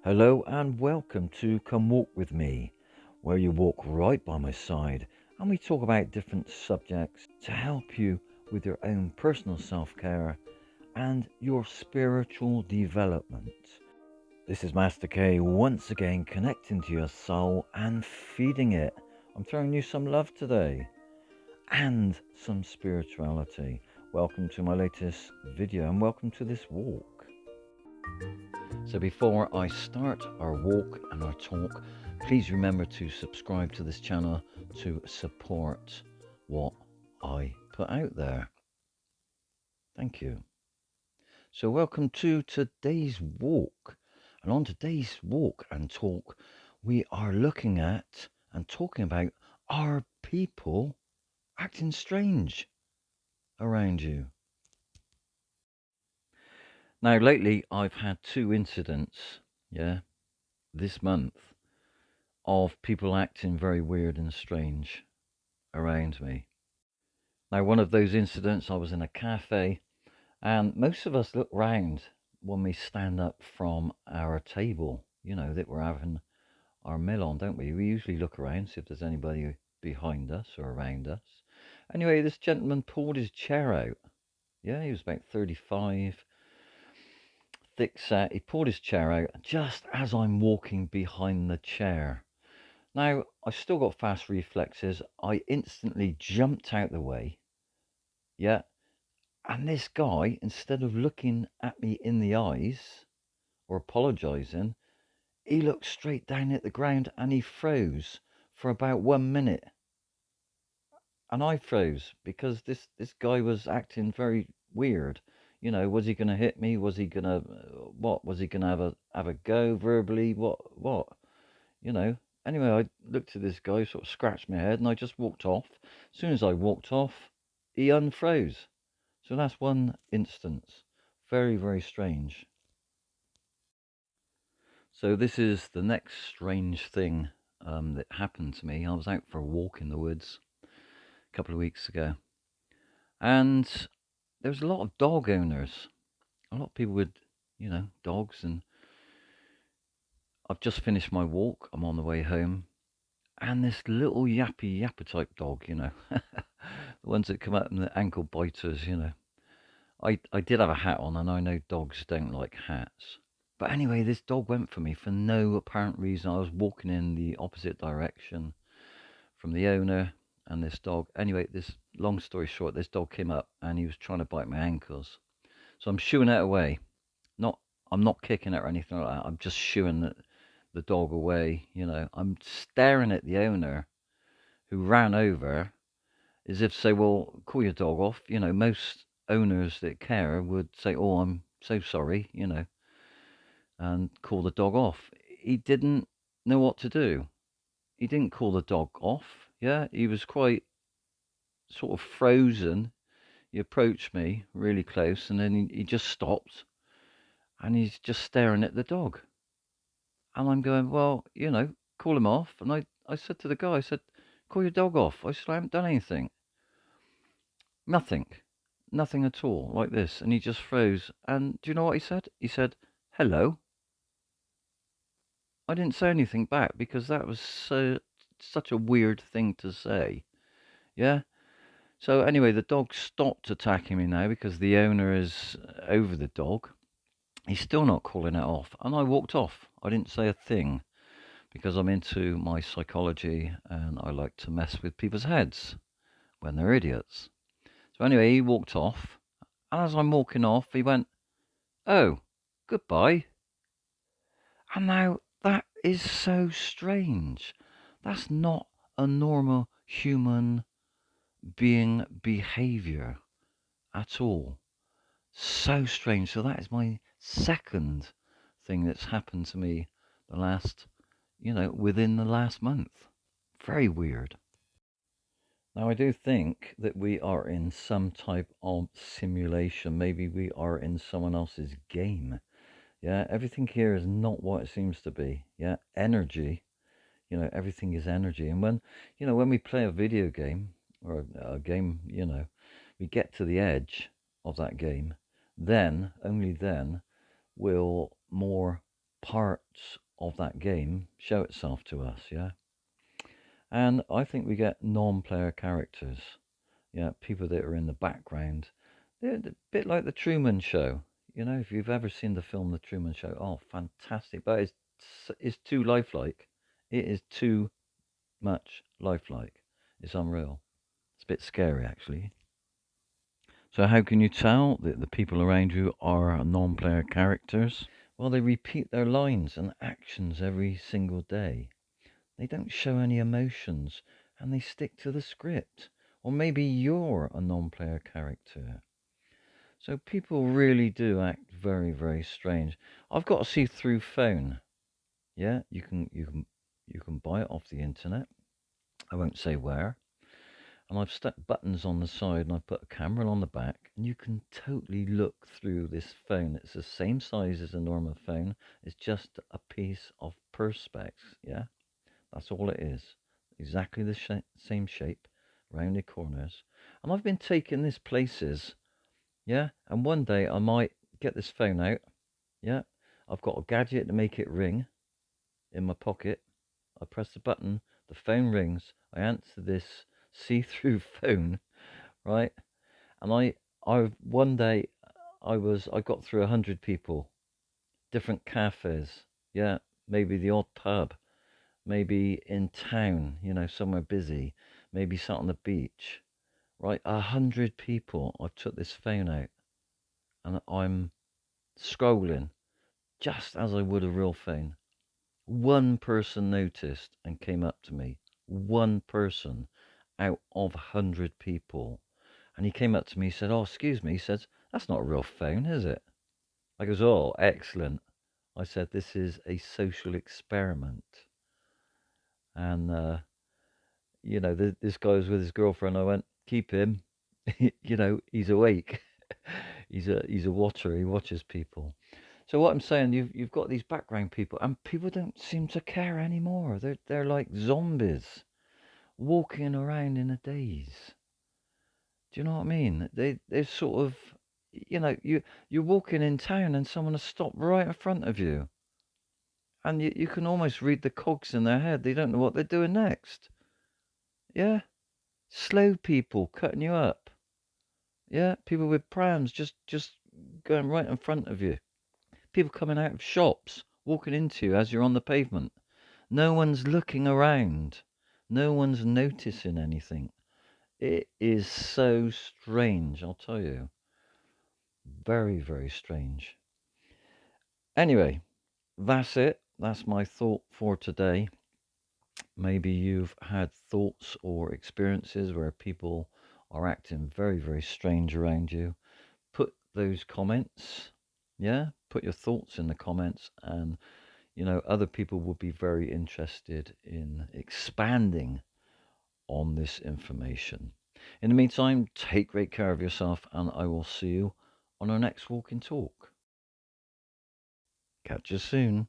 Hello and welcome to Come Walk With Me, where you walk right by my side and we talk about different subjects to help you with your own personal self care and your spiritual development. This is Master K once again connecting to your soul and feeding it. I'm throwing you some love today and some spirituality. Welcome to my latest video and welcome to this walk. So before I start our walk and our talk, please remember to subscribe to this channel to support what I put out there. Thank you. So welcome to today's walk. And on today's walk and talk, we are looking at and talking about, are people acting strange around you? Now lately I've had two incidents, this month, of people acting very weird and strange around me. Now, one of those incidents, I was in a cafe, and most of us look round when we stand up from our table, that we're having our meal on, don't we? We usually look around, see if there's anybody behind us or around us. Anyway, this gentleman pulled his chair out. Yeah, he was about 35, thick set. He pulled his chair out just as I'm walking behind the chair. Now, I still got fast reflexes. I instantly jumped out the way. Yeah. And this guy, instead of looking at me in the eyes or apologizing, he looked straight down at the ground and he froze for about 1 minute. And I froze because this guy was acting very weird. Was he going to hit me? Was he going to, what? Was he going to have a go verbally? What? you know. Anyway, I looked at this guy, sort of scratched my head, and I just walked off. As soon as I walked off, he unfroze. So that's one instance. Very, very strange. So this is the next strange thing that happened to me. I was out for a walk in the woods a couple of weeks ago, and there was a lot of dog owners, a lot of people with, dogs, and I've just finished my walk. I'm on the way home, and this little yappy yapper type dog, the ones that come out and the ankle biters. I did have a hat on, and I know dogs don't like hats. But anyway, this dog went for me for no apparent reason. I was walking in the opposite direction from the owner and this dog. Anyway, this long story short, this dog came up and he was trying to bite my ankles. So I'm shooing it away. Not, I'm not kicking it or anything like that. I'm just shooing the dog away. I'm staring at the owner who ran over as if to say, well, call your dog off. Most owners that care would say, oh, I'm so sorry, and call the dog off. He didn't know what to do. He didn't call the dog off. Yeah, he was quite sort of frozen. He approached me really close and then he just stopped and he's just staring at the dog. And I'm going, well, call him off. And I said to the guy, I said, call your dog off. I said, I haven't done anything. Nothing. Nothing at all, like this. And he just froze. And do you know what he said? He said, hello. I didn't say anything back because that was such a weird thing to say. Yeah. So anyway, the dog stopped attacking me now because the owner is over the dog. He's still not calling it off, and I walked off. I didn't say a thing because I'm into my psychology and I like to mess with people's heads when they're idiots. So anyway, he walked off, and as I'm walking off, he went, "Oh, goodbye." And now that is so strange. That's not a normal human being behavior at all. So strange. So that is my second thing that's happened to me the last, within the last month. Very weird. Now, I do think that we are in some type of simulation. Maybe we are in someone else's game. Yeah, everything here is not what it seems to be. Yeah, energy. Everything is energy. And when we play a video game or a game, we get to the edge of that game, then, only then, will more parts of that game show itself to us, yeah? And I think we get non-player characters, yeah, people that are in the background. They're a bit like the Truman Show. You know, if you've ever seen the film The Truman Show, oh, fantastic! But it's too lifelike. It is too much lifelike. It's unreal. It's a bit scary, actually. So, how can you tell that the people around you are non-player characters? Well, they repeat their lines and actions every single day. They don't show any emotions and they stick to the script. Or maybe you're a non player character. So people really do act very, very strange. I've got a see-through phone. Yeah, you can buy it off the internet. I won't say where. And I've stuck buttons on the side and I've put a camera on the back and you can totally look through this phone. It's the same size as a normal phone. It's just a piece of perspex, yeah? That's all it is. Exactly the same shape, rounded corners. And I've been taking this places, yeah? And one day I might get this phone out, yeah? I've got a gadget to make it ring in my pocket. I press the button, the phone rings. I answer this see-through phone, right? And I one day I got through 100 people, different cafes, yeah? Maybe the odd pub, maybe in town, somewhere busy, maybe sat on the beach, right? 100 people. I've took this phone out and I'm scrolling just as I would a real phone. One person noticed and came up to me. One person out of 100 people. And he came up to me, he said, "Oh, excuse me." He said, "That's not a real phone, is it?" I goes, "Oh, excellent." I said, "This is a social experiment." And this guy was with his girlfriend. I went, "Keep him." He's awake. He's a watcher. He watches people. So what I'm saying, you've got these background people, and people don't seem to care anymore. They're like zombies walking around in a daze. Do you know what I mean? They're sort of, you're walking in town and someone has stopped right in front of you, and you can almost read the cogs in their head. They don't know what they're doing next. Yeah, slow people cutting you up. Yeah, people with prams just going right in front of you. People coming out of shops, walking into you as you're on the pavement. No one's looking around. No one's noticing anything. It is so strange, I'll tell you. Very, very strange. Anyway, that's it. That's my thought for today. Maybe you've had thoughts or experiences where people are acting very, very strange around you. Put those comments, yeah, put your thoughts in the comments, and other people would be very interested in expanding on this information. In the meantime, take great care of yourself, and I will see you on our next Walk and Talk. Catch you soon.